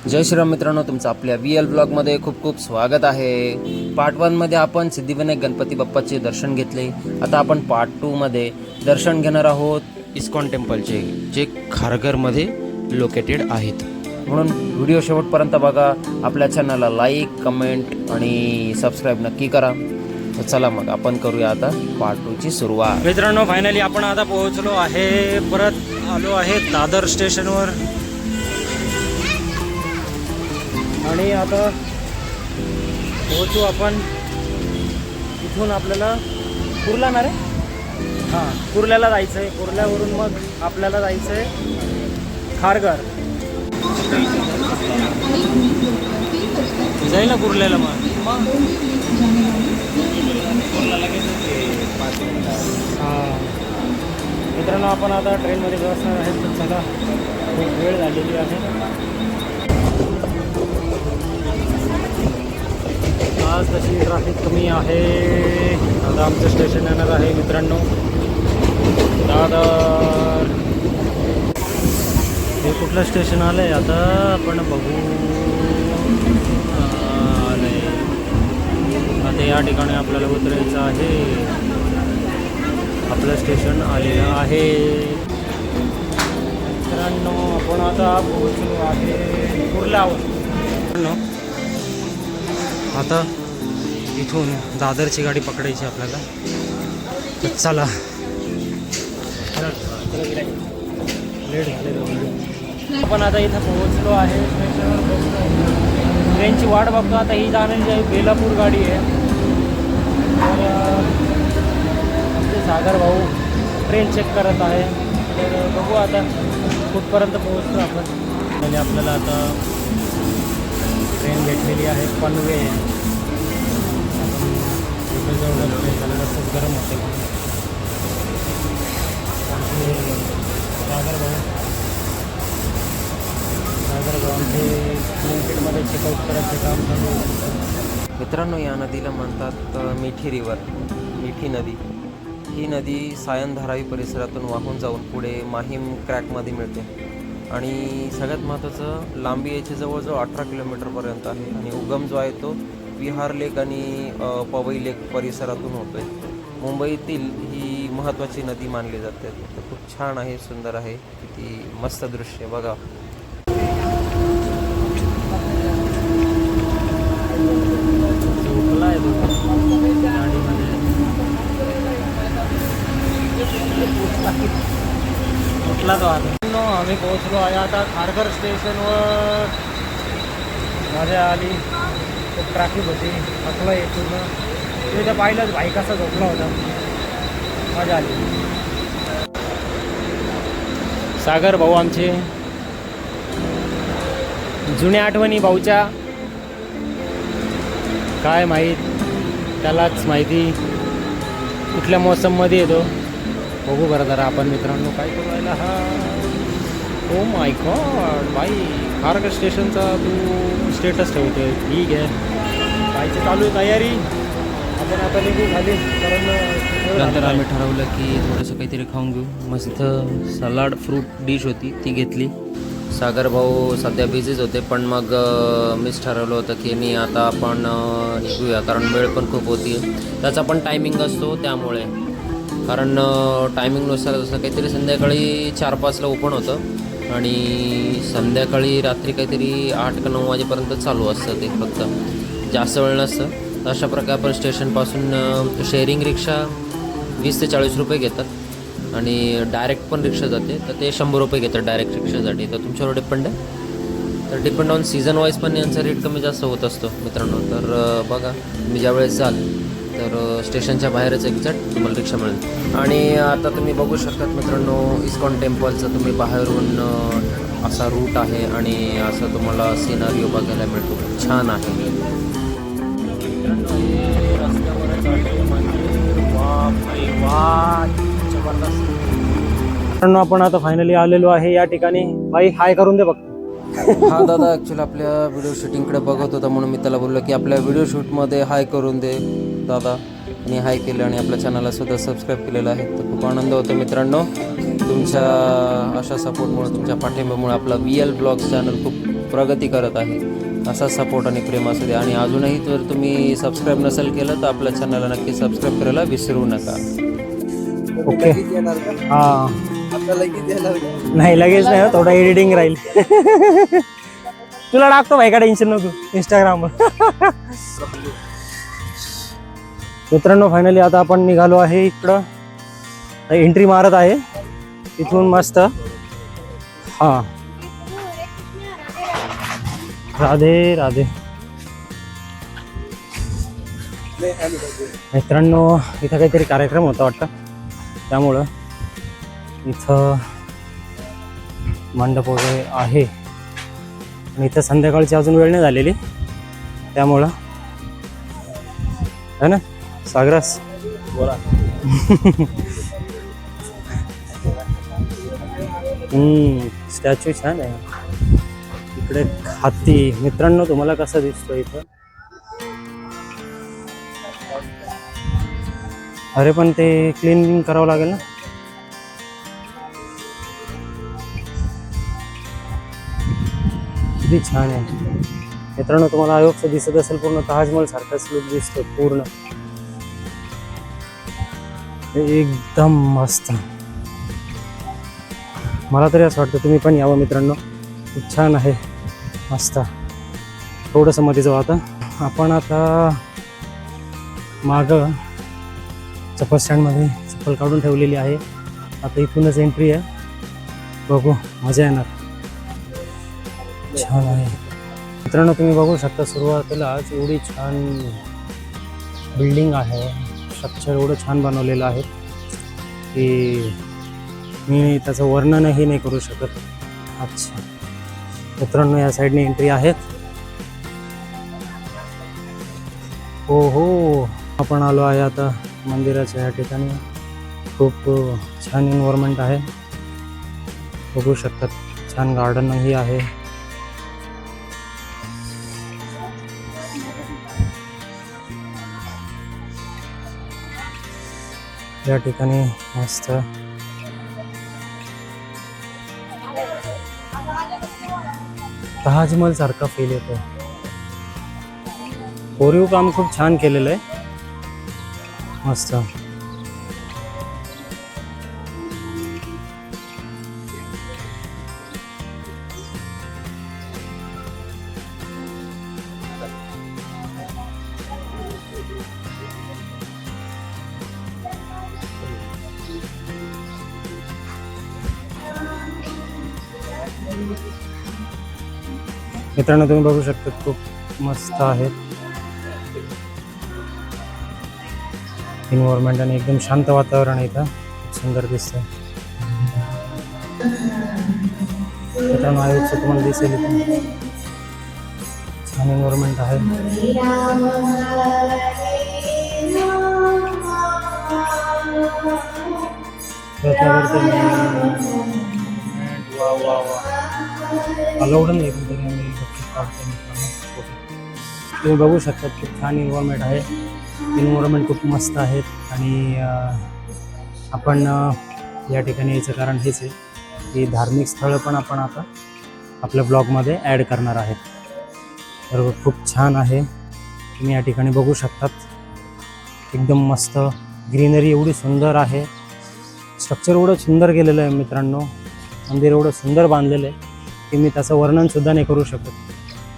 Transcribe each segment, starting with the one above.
जय श्रीराम मित्रांनो, तुमचं आपल्या VL ब्लॉगमध्ये खूप खूप स्वागत आहे। पार्ट 1 मध्ये आपण सिद्धिविनायक गणपती बाप्पाचे दर्शन घेतले। आता आपण पार्ट 2 मध्ये दर्शन घेणार आहोत इस्कॉन टेम्पलचे, जे खारघरमध्ये लोकेटेड आहेत। म्हणून व्हिडिओ शेवटपर्यंत बघा। आपल्या चॅनलला लाईक, कमेंट आणि सबस्क्राईब नक्की करा। तर चला मग आपण करूया आता पार्ट 2 ची सुरुवात। मित्रांनो, फायनली आपण आता पोहोचलो आहे, परत आलो आहे दादर स्टेशनवर आणि आता पोहोचू आपण। इथून आपल्याला कुर्ला ना रे, हां कुर्ल्याला जायचं आहे। कुर्ल्यावरून मग आपल्याला जायचं आहे खारघर। जाईल ना कुर्ल्याला मग हां मित्रांनो, आपण आता ट्रेनमध्ये बसणार आहे। तर चला, खूप वेळ झालेली आहे। आज तशी ट्रॅफिक कमी आहे। आता आमचं स्टेशन येणार आहे मित्रांनो दादर। हे कुठलं स्टेशन आलं आहे आता आपण बघू। आता या ठिकाणी आपल्याला उतरायचं आहे। आपलं स्टेशन आलेलं आहे मित्रांनो। आपण आता पोहोचलो आहे कुर्ल्यावर। आता इथून दादरची गाडी पकडायची आपल्याला। तर चला, आपण आता इथं पोहोचलो आहे स्टेशनवर। ट्रेनची वाट बघतो। आता ही जाणारी जी बेलापूर गाडी आहे। तर आमचे सागर भाऊ ट्रेन चेक करत आहे। तर बघू आता कुठपर्यंत पोहोचतो आपण। म्हणजे आपल्याला आता ट्रेन भेटलेली आहे पनवे। त्याला खूप गरम होते। सागर भाऊ आमचे ब्लँकेटमध्ये चेकआउट करायचे काम चालू आहे। मित्रांनो, या नदीला म्हणतात मिठी रिवर, मिठी नदी। ही नदी सायन धारावी परिसरातून वाहून जाऊन पुढे माहीम क्रॅकमध्ये मिळते आणि सगळ्यात महत्त्वाचं, लांबी याची जवळजवळ 18 किलोमीटरपर्यंत आहे आणि उगम जो आहे तो विहार लेक आणि पवई लेक परिसरातून होतो आहे। मुंबईतील ही महत्त्वाची नदी मानली जाते। तर खूप छान आहे, सुंदर आहे, किती मस्त दृश्य बघा। कुठला तो आता आम्ही पोहोचलो आहे आता खारघर स्टेशनवर। मजा आली, खूप ट्रॅफिक होती, थकलं आहे पूर्ण। तिथे पाहिलंच भाई कसा झोपला होता, मजा आली। सागर भाऊ आमचे, जुन्या आठवणी भाऊच्या, काय माहीत त्यालाच माहिती कुठल्या मौसममध्ये येतो। बघू बरं जरा आपण मित्रांनो काय करू राहिला हा। ओ माय गॉड भाई, खारघर स्टेशनचा तू स्टेटस ठेवतोय, ठीक आहे। जायची चालू आहे तयारी। आपण आता निघू खाली, कारण नंतर आम्ही ठरवलं की थोडंसं काहीतरी खाऊन घेऊ। मस्त इथं सलाड फ्रूट डिश होती, ती घेतली। सागर भाऊ सध्या बिझीच होते, पण मग मीच ठरवलं होतं की मी आता आपण निघूया, कारण वेळ पण खूप होती। त्याचा पण टायमिंग असतो, त्यामुळे कारण टायमिंगनुसार जसं काहीतरी संध्याकाळी 4-5ला ओपन होतं आणि संध्याकाळी रात्री काहीतरी 8 का 9 वाजेपर्यंत चालू असतं ते, फक्त जास्त वेळ नसतं। अशा प्रकारे आपण स्टेशनपासून शेअरिंग रिक्षा 20 ते 40 रुपये घेतात आणि डायरेक्ट पण रिक्षा जाते, तर ते 100 रुपये घेतात डायरेक्ट रिक्षासाठी। तर तुमच्यावर डिपेंड आहे। तर डिपेंड ऑन सीझन वाईज पण यांचा रेट कमी जास्त होत असतो मित्रांनो। तर बघा, तुम्ही ज्यावेळेस जाल तर स्टेशनच्या बाहेरच एक्झॅक्ट तुम्हाला रिक्षा मिळेल। आणि आता तुम्ही बघू शकतात मित्रांनो, इस्कॉन टेम्पलचं तुम्ही बाहेरून असा रूट आहे आणि असं तुम्हाला सिनारिओ बघायला मिळतो, खूप छान आहे। आपण आता फायनली आलेलो आहे या ठिकाणी। बाई हाय करून दे बघ। हा दादा ॲक्च्युली आपल्या व्हिडिओ शूटिंगकडे बघत होता, म्हणून मी त्याला बोललो की आपल्या व्हिडिओ शूटमध्ये हाय करून दे दादा। आणि हाय केलं आणि आपल्या चॅनलला सुद्धा सबस्क्राईब केलेलं आहे। तर खूप आनंद होतो मित्रांनो, तुमच्या अशा सपोर्टमुळे, तुमच्या पाठिंब्यामुळे आपला VL ब्लॉग्स चॅनल खूप प्रगती करत आहे. असा सपोर्ट आणि प्रेम असू दे. आणि अजूनही जर तुम्ही सबस्क्राईब नसेल केलं तर आपल्या चॅनलला नक्की सबस्क्राईब करायला विसरू नका. ओके हां नाही लगेच नाही, थोडं एडिटिंग राहील. तुला टाकतो भाई, का टेन्शन नको इंस्टाग्रामवर. मित्रांनो फायनली आता आपण निघालो आहे इकडं. एंट्री मारत आहे इथून मस्त. हां राधे राधे. मित्रांनो इथं काहीतरी कार्यक्रम होता वाटतं, त्यामुळं इथं मंडप वगैरे आहे. आणि इथं संध्याकाळची अजून वेळ नाही झालेली, त्यामुळं है ना सागरास बोला. स्टॅच्यू छान आहे. इकडे हत्ती. मित्रांनो तुम्हाला कसं दिसतो इथं? अरे पण ते क्लीनिंग करावं लागेल ना. किती छान आहे मित्रांनो. तुम्हाला आयोगचं दिसत असेल पूर्ण ताजमहल सारखाच लुक दिसतो पूर्ण, एकदम मस्त. मला तरी असं वाटतं तुम्ही पण यावं मित्रांनो, खूप छान आहे मस्त. थोडंसं मध्ये जाऊ आता आपण. आता मागं चप्पल स्टँडमध्ये चप्पल काढून ठेवलेली आहे. आता इथूनच एंट्री आहे, बघू मजा येणार. छान आहे मित्रांनो. तुम्ही बघू शकता सुरुवातीलाच एवढी छान बिल्डिंग आहे. स्ट्रक्चर एवढं छान बनवलेलं आहे की मी त्याचं वर्णनही नाही करू शकत. अच्छा मित्रांनो या साईडने एंट्री आहेत. हो हो आपण आलो आहे आता मंदिराच्या या ठिकाणी. खूप छान एन्व्हायरमेंट आहे, बघू शकतात. छान गार्डनही आहे. या ठिकाणी मस्त ताजमहल सारखा फील येतो. कोरीव काम खूप छान केलेलं आहे मस्त. मित्रांनो तुम्ही बघू शकता खूप मस्त आहे एन्व्हायरमेंट आणि एकदम शांत वातावरण आहे इथं. खूप सुंदर दिसतंय मित्रांनो. आयोगचं तुम्हाला दिसेल इथं छान एन्व्हायरमेंट आहे. अलाउड नाही तुम्ही बघू शकता. खूप छान एन्व्हायरमेंट आहे. एन्व्हायरमेंट खूप मस्त आहेत. आणि आपण या ठिकाणी याचं कारण हेच आहे की धार्मिक स्थळं पण आपण आता आपल्या ब्लॉगमध्ये ॲड करणार आहेत. तर खूप छान आहे. तुम्ही या ठिकाणी बघू शकतात. एकदम मस्त ग्रीनरी एवढी सुंदर आहे. स्ट्रक्चर एवढं सुंदर केलेलं आहे मित्रांनो. मंदिर एवढं सुंदर बांधलेलं आहे की मी त्याचं वर्णनसुद्धा नाही करू शकत.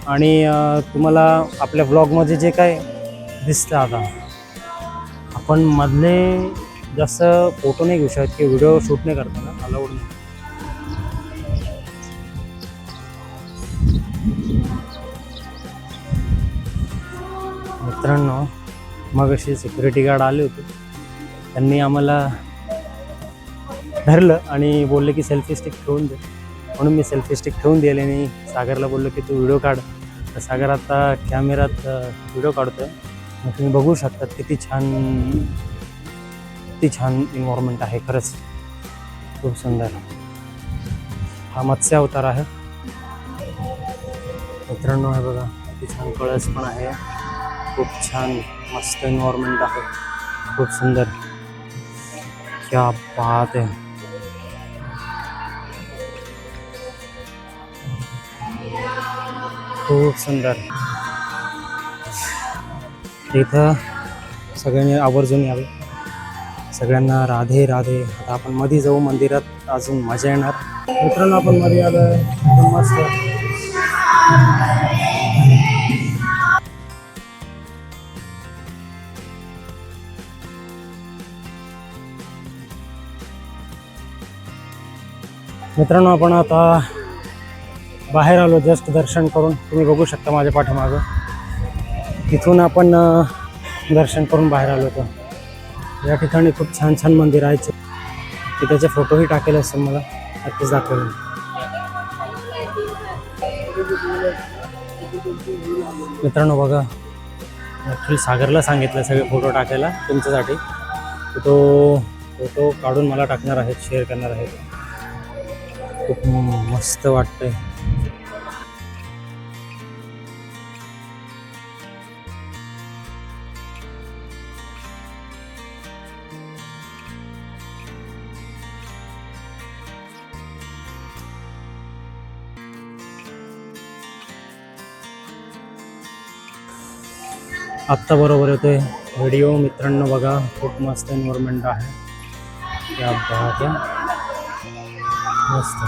आणि तुम्हाला आपल्या ब्लॉगमध्ये जे काय दिसतं, आता आपण मधले जास्त फोटो नाही घेऊ शकत की व्हिडिओ शूट नाही करता ना, अलाउड नाही. मित्रांनो मग अशी सिक्युरिटी गार्ड आले होते. त्यांनी आम्हाला धरलं आणि बोलले की सेल्फी स्टिक ठेवून दे. म्हणून मी सेल्फी स्टिक ठेवून दिली आणि सागरला बोललो की तू व्हिडिओ काढ. तर सागर आता कॅमेऱ्यात व्हिडिओ काढतोय. मग तुम्ही बघू शकता किती छान एन्व्हायरमेंट आहे. खरंच खूप सुंदर. हा मत्स्य अवतार आहे मित्रांनो. हे बघा किती छान कळस पण आहे. खूप छान मस्त एन्व्हायरमेंट आहे. खूप सुंदर. क्या बात है. खूप सुंदर. इथं सगळ्यांनी आवर्जून यावे. सगळ्यांना राधे राधे. आता आपण मध्ये जाऊ मंदिरात, अजून मजा येणार. मित्रांनो आपण मध्ये आलो मस्त. मित्रांनो आपण आता बाहेर आलो जस्ट दर्शन करून. तुम्ही बघू शकता माझ्या पाठीमागं. तिथून आपण दर्शन करून बाहेर आलो होतो. या ठिकाणी खूप छान छान मंदिर आहेत. मी त्याचे फोटोही टाकेले असतील, मला नक्कीच दाखवेल. मित्रांनो बघा, ॲक्च्युली सागरला सांगितलं सगळे फोटो टाकायला तुमच्यासाठी. तो फोटो काढून मला टाकणार आहेत, शेअर करणार आहेत. खूप मस्त वाटतंय. आत्ता बरोबर येतोय व्हिडिओ. मित्रांनो बघा, खूप मस्त एन्व्हायरमेंट आहे. या बात आहे, मस्त.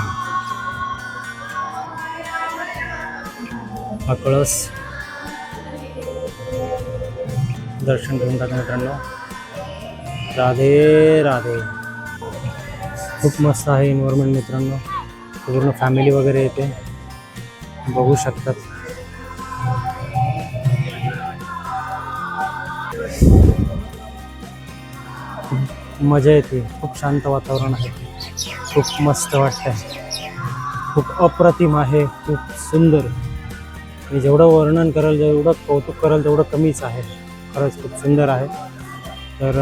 हा कळस दर्शन घेऊन टाका मित्रांनो. राधे राधे. खूप मस्त आहे एन्व्हायरमेंट मित्रांनो. पूर्ण फॅमिली वगैरे येते, बघू शकतात. मजा येते. खूप शांत वातावरण आहे. खूप मस्त वाटतंय. खूप अप्रतिम आहे, खूप सुंदर. मी जेवढं वर्णन कराल, जेवढं कौतुक कराल तेवढं कमीच आहे. खरंच खूप सुंदर आहे. तर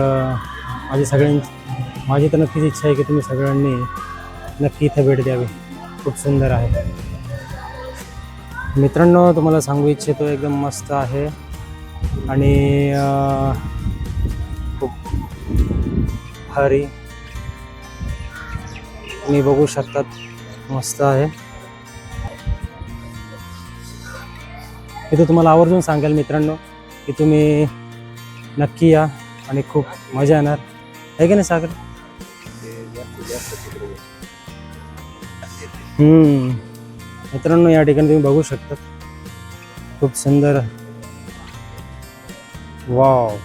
माझी तर नक्कीच इच्छा आहे की तुम्ही सगळ्यांनी नक्की इथं भेट द्यावी. खूप सुंदर आहे मित्रांनो. तुम्हाला सांगू इच्छितो, एकदम मस्त आहे. आणि खूप भारी तुम्ही बघू शकतात, मस्त आहे. मी तर तुम्हाला आवर्जून सांगेल मित्रांनो की तुम्ही नक्की या आणि खूप मजा येणार आहे की नाही सागर? मित्रांनो या ठिकाणी तुम्ही बघू शकता, खूप सुंदर. वाव,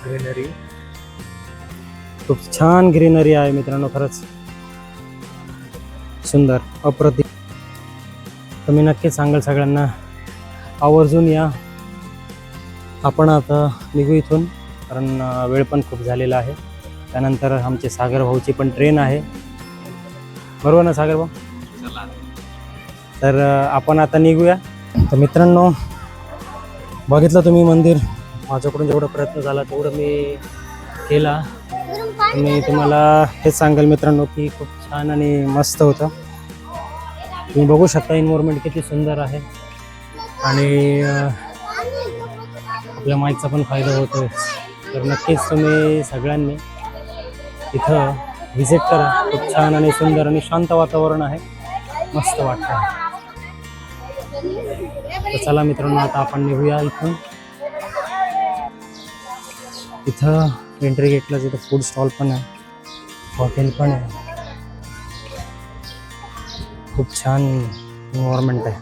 ग्रीनरी, खूप छान ग्रीनरी आहे मित्रांनो. खरंच सुंदर, अप्रतिम. तर मी नक्कीच सांगेल सगळ्यांना आवर्जून या. आपण आता निघू इथून, कारण वेळ पण खूप झालेला आहे. त्यानंतर आमचे सागर भाऊची पण ट्रेन आहे, बरोबर ना सागर भाऊ? तर आपण आता निघूया. तर मित्रांनो बघितलं तुम्ही मंदिर. माझ्याकडून जेवढा प्रयत्न झाला तेवढं मी केला. मी तुम्हाला हेच सांगेल मित्रांनो की खूप छान आणि मस्त होतं. तुम्ही बघू शकता एन्व्हायरमेंट किती सुंदर आहे. आणि आपल्या माईकचा पण फायदा होतोय. तर नक्कीच तुम्ही सगळ्यांनी इथं व्हिजिट करा. खूप छान आणि सुंदर आणि शांत वातावरण आहे, मस्त वाटतं. तर चला मित्रांनो आता आपण निघूया इथून. इथं एंट्री गेटला जिथं फूड स्टॉल पण आहे, हॉटेल पण आहे. खूप छान एन्व्हायरमेंट आहे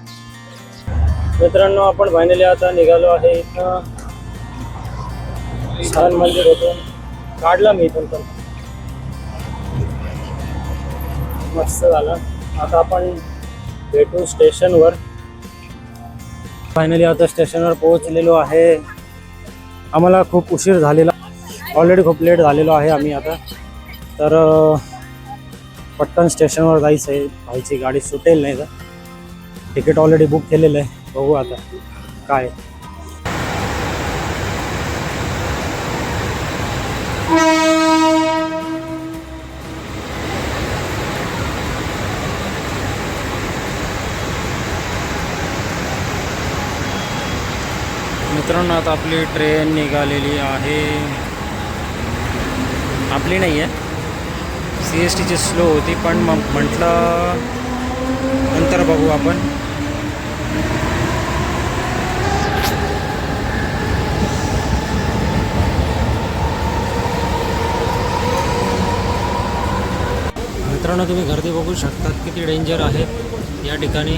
मित्रांनो. आपण फायनली आता निघालो आहे. इथं छान मंदिर होतं, काढला मी इथून पण, मस्त झालं. आता आपण भेटू स्टेशनवर. फायनली आता स्टेशनवर पोहोचलेलो आहे. आम्हाला खूप उशीर झालेला, ऑलरेडी खूप लेट झालेलो आहे आम्ही आता. तर पटकन स्टेशनवर जायचं आहे. भाईची गाडी सुटेल नाही तर. तिकीट ऑलरेडी बुक केलेलं आहे, बघू आता काय. मित्रांनो आता आपली ट्रेन निघालेली आहे. आपली नाही आहे, CSTची स्लो होती, पण मग म्हटलं नंतर बघू आपण. मित्रांनो तुम्ही गर्दी बघू शकतात किती डेंजर आहे या ठिकाणी.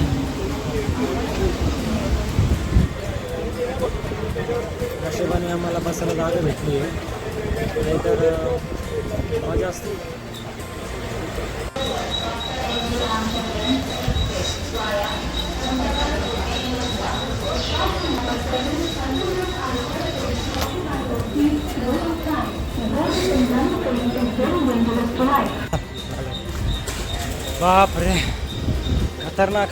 नशिबाने आम्हाला बसायला जागा भेटली आहे, नाहीतर मजा असते. बापरे खतरनाक.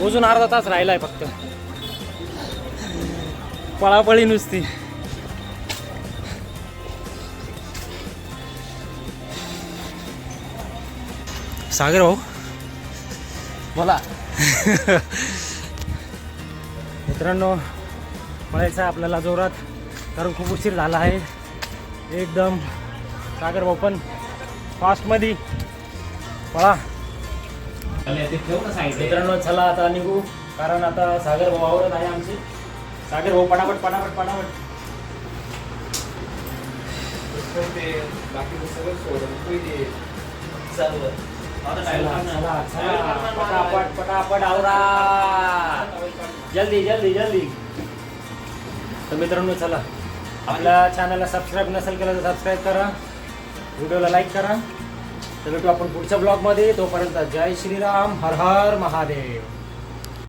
अजून अर्धा तास राहिलाय फक्त. पळापळी नुसती. सागर भाऊ बोला. मित्रांनो पळायचं आहे आपल्याला जोरात, कारण खूप उशीर झाला आहे एकदम. सागर भाऊ पण फास्टमध्ये पळा. मित्रांनो चला आता निघू, कारण आता सागर भाऊ आवडत आहे आमची. सागर भाऊ पटापट पटापट पटापट. पटापट पटापट आवरा, जल्दी जल्दी जल्दी. तर मित्रांनो चला, आपल्या चॅनलला सबस्क्राईब नसेल केलं तर सबस्क्राईब करा, व्हिडिओला लाईक करा. तर भेटू आपण पुढच्या ब्लॉगमध्ये. तोपर्यंत जय श्रीराम, हर हर महादेव.